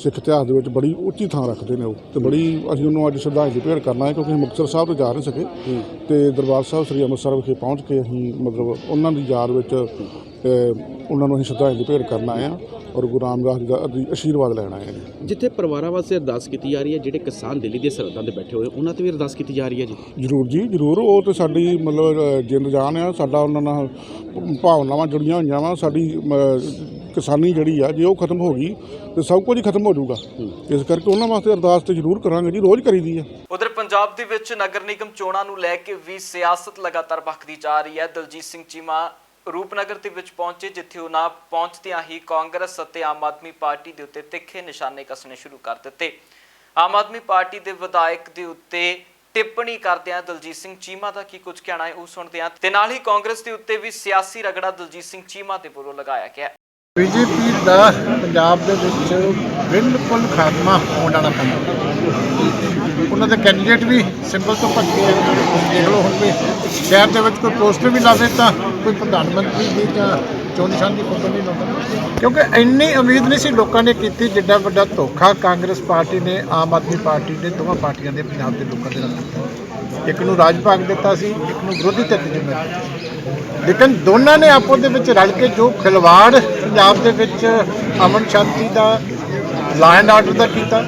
ਸਿੱਖ ਇਤਿਹਾਸ ਦੇ ਵਿੱਚ ਬੜੀ ਉੱਚੀ ਥਾਂ ਰੱਖਦੇ ਨੇ ਉਹ ਤੇ ਬੜੀ ਅਸੀਂ ਉਹਨੂੰ ਅੱਜ ਸ਼ਰਧਾਂਜਲੀ ਭੇਟ ਕਰਨਾ ਹੈ ਕਿਉਂਕਿ ਮੁਕਤਸਰ ਸਾਹਿਬ ਤੋਂ ਜਾ ਨਹੀਂ ਸਕੇ ਤੇ ਦਰਬਾਰ ਸਾਹਿਬ ਸ੍ਰੀ ਅੰਮ੍ਰਿਤਸਰ ਵਿਖੇ ਪਹੁੰਚ ਕੇ ਅਸੀਂ ਮਤਲਬ ਉਹਨਾਂ ਦੀ ਯਾਦ ਵਿੱਚ ਉਹਨਾਂ ਨੂੰ ਅਸੀਂ ਸ਼ਰਧਾਂਜਲੀ ਭੇਟ ਕਰਨ ਆਏ ਹਾਂ ਔਰ ਗੁਰੂ ਰਾਮਦਾਸ ਜੀ ਦਾ ਆਸ਼ੀਰਵਾਦ ਲੈਣ ਆਏ ਹਾਂ। ਜਿੱਥੇ ਪਰਿਵਾਰਾਂ ਵਾਸਤੇ ਅਰਦਾਸ ਕੀਤੀ ਜਾ ਰਹੀ ਹੈ, ਜਿਹੜੇ ਕਿਸਾਨ ਦਿੱਲੀ ਦੇ ਸਰਹੱਦਾਂ ਤੇ ਬੈਠੇ ਹੋਏ ਉਹਨਾਂ ਤੇ ਵੀ ਅਰਦਾਸ ਕੀਤੀ ਜਾ ਰਹੀ ਹੈ ਜੀ। ਜ਼ਰੂਰ ਜੀ, ਜ਼ਰੂਰ। ਉਹ ਤਾਂ ਸਾਡੀ ਮਤਲਬ ਜਿੰਦ ਜਾਨ ਆ, ਸਾਡਾ ਉਹਨਾਂ ਨਾਲ ਭਾਵਨਾਵਾਂ ਜੁੜੀਆਂ ਹੋਈਆਂ ਵਾ। ਸਾਡੀ ਕਿਸਾਨੀ ਜਿਹੜੀ ਆ ਜੇ ਉਹ ਖਤਮ ਹੋ ਗਈ ਤੇ ਸਭ ਕੁਝ ਹੀ ਖਤਮ ਹੋ ਜਾਊਗਾ। ਇਸ ਕਰਕੇ ਉਹਨਾਂ ਵਾਸਤੇ ਅਰਦਾਸ ਤੇ ਜ਼ਰੂਰ ਕਰਾਂਗੇ ਜੀ, ਰੋਜ਼ ਕਰੀਦੀ ਆ। ਉਧਰ ਪੰਜਾਬ ਦੇ ਵਿੱਚ ਨਗਰ ਨਿਗਮ ਚੋਣਾਂ ਨੂੰ ਲੈ ਕੇ ਵੀ ਸਿਆਸਤ ਲਗਾਤਾਰ ਭਖਦੀ ਜਾ ਰਹੀ ਹੈ। ਦਲਜੀਤ ਸਿੰਘ ਚੀਮਾ ਰੂਪਨਗਰ ਦੇ ਵਿੱਚ ਪਹੁੰਚੇ, ਜਿੱਥੇ ਉਹਨਾਂ ਪਹੁੰਚਦਿਆਂ ਹੀ ਕਾਂਗਰਸ ਅਤੇ ਆਮ ਆਦਮੀ ਪਾਰਟੀ ਦੇ ਉੱਤੇ ਤਿੱਖੇ ਨਿਸ਼ਾਨੇ ਕੱਸਣੇ ਸ਼ੁਰੂ ਕਰ ਦਿੱਤੇ। ਆਮ ਆਦਮੀ ਪਾਰਟੀ ਦੇ ਵਿਧਾਇਕ ਦੇ ਉੱਤੇ ਟਿੱਪਣੀ ਕਰਦਿਆਂ ਦਲਜੀਤ ਸਿੰਘ ਚੀਮਾ ਦਾ ਕੀ ਕੁਝ ਕਹਿਣਾ ਹੈ ਉਹ ਸੁਣਦੇ ਹਾਂ ਤੇ ਨਾਲ ਹੀ ਕਾਂਗਰਸ ਦੇ ਉੱਤੇ ਵੀ ਸਿਆਸੀ ਰਗੜਾ ਦਲਜੀਤ ਸਿੰਘ ਚੀਮਾ ਦੇ ਵੱਲੋਂ ਲਗਾਇਆ ਗਿਆ। ਬੀਜੇਪੀ ਦਾ ਪੰਜਾਬ ਦੇ ਵਿੱਚ ਬਿਲਕੁਲ ਖਾਤਮਾ ਹੋਣ ਵਾਲਾ ਕੰਮ। ਉਹਨਾਂ ਦੇ ਕੈਂਡੀਡੇਟ ਵੀ ਸਿੰਬਲ ਤੋਂ ਭੱਜੇ ਦੇਖ ਲਓ। ਹੁਣ ਵੀ ਸ਼ਹਿਰ ਦੇ ਵਿੱਚ ਕੋਈ ਪੋਸਟਰ ਵੀ ਲਾ ਦਿੱਤਾ, ਕੋਈ ਪ੍ਰਧਾਨ ਮੰਤਰੀ ਦੀ ਜਾਂ ਚੋਣ ਨਿਸ਼ਾਨ ਦੀ ਫੋਟੋ ਨਹੀਂ ਲਾਉਂਦਾ, ਕਿਉਂਕਿ ਇੰਨੀ ਉਮੀਦ ਨਹੀਂ ਸੀ ਲੋਕਾਂ ਨੇ ਕੀਤੀ ਜਿੱਡਾ ਵੱਡਾ ਧੋਖਾ ਕਾਂਗਰਸ ਪਾਰਟੀ ਨੇ ਆਮ ਆਦਮੀ ਪਾਰਟੀ ਨੇ ਦੋਵਾਂ ਪਾਰਟੀਆਂ ਦੇ ਪੰਜਾਬ ਦੇ ਲੋਕਾਂ ਦੇ ਨਾਲ ਕੀਤਾ। ਇੱਕ ਨੂੰ ਰਾਜ ਭਾਗ ਦਿੱਤਾ ਸੀ, ਇੱਕ ਨੂੰ ਵਿਰੋਧੀ ਧਿਰ ਦੀ ਜ਼ਿੰਮੇਵਾਰੀ ਦਿੱਤੀ। ਲੇਕਿਨ ਦੋਨਾਂ ਨੇ ਆਪੋ ਦੇ ਵਿੱਚ ਰਲ ਕੇ ਜੋ ਖਿਲਵਾੜ ਪੰਜਾਬ ਦੇ ਵਿੱਚ ਅਮਨ ਸ਼ਾਂਤੀ ਦਾ, ਲਾਅ ਐਂਡ ਆਰਡਰ ਦਾ ਕੀਤਾ,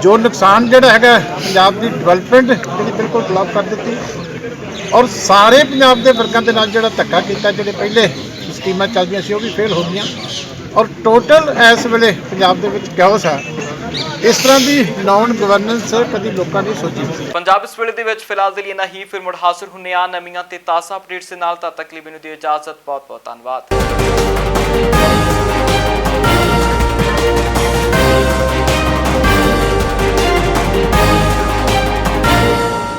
ਜੋ ਨੁਕਸਾਨ ਜਿਹੜਾ ਹੈਗਾ ਪੰਜਾਬ ਦੀ ਡਿਵੈਲਪਮੈਂਟ ਜਿਹੜੀ ਬਿਲਕੁਲ ਬਲੌਕ ਕਰ ਦਿੱਤੀ ਔਰ ਸਾਰੇ ਪੰਜਾਬ ਦੇ ਵਰਗਾਂ ਦੇ ਨਾਲ ਜਿਹੜਾ ਧੱਕਾ ਕੀਤਾ, ਜਿਹੜੇ ਪਹਿਲੇ ਸਕੀਮਾਂ ਚੱਲਦੀਆਂ ਸੀ ਉਹ ਵੀ ਫੇਲ ਹੋ ਗਈਆਂ ਔਰ ਟੋਟਲ ਇਸ ਵੇਲੇ ਪੰਜਾਬ ਦੇ ਵਿੱਚ ਕਿਉਸ ਹੈ। ਇਸ ਤਰ੍ਹਾਂ ਦੀ ਨੌਨ ਗਵਰਨੈਂਸ ਕਦੀ ਲੋਕਾਂ ਨੇ ਸੋਚੀ ਨਹੀਂ ਸੀ। ਪੰਜਾਬ ਇਸ ਵੇਲੇ ਦੇ ਵਿੱਚ ਫਿਲਹਾਲ ਦੇ ਲਈ ਇੰਨਾ ਹੀ। ਫਿਰ ਮੁੜ ਹਾਜ਼ਰ ਹੁੰਨੇ ਆ ਨਵੀਆਂ ਤੇ ਤਾਜ਼ਾ ਅਪਡੇਟਸ ਦੇ ਨਾਲ। ਤਦ ਤੱਕ ਲਈ ਮੈਨੂੰ ਦਿਓ ਇਜਾਜ਼ਤ। ਬਹੁਤ ਬਹੁਤ ਧੰਨਵਾਦ।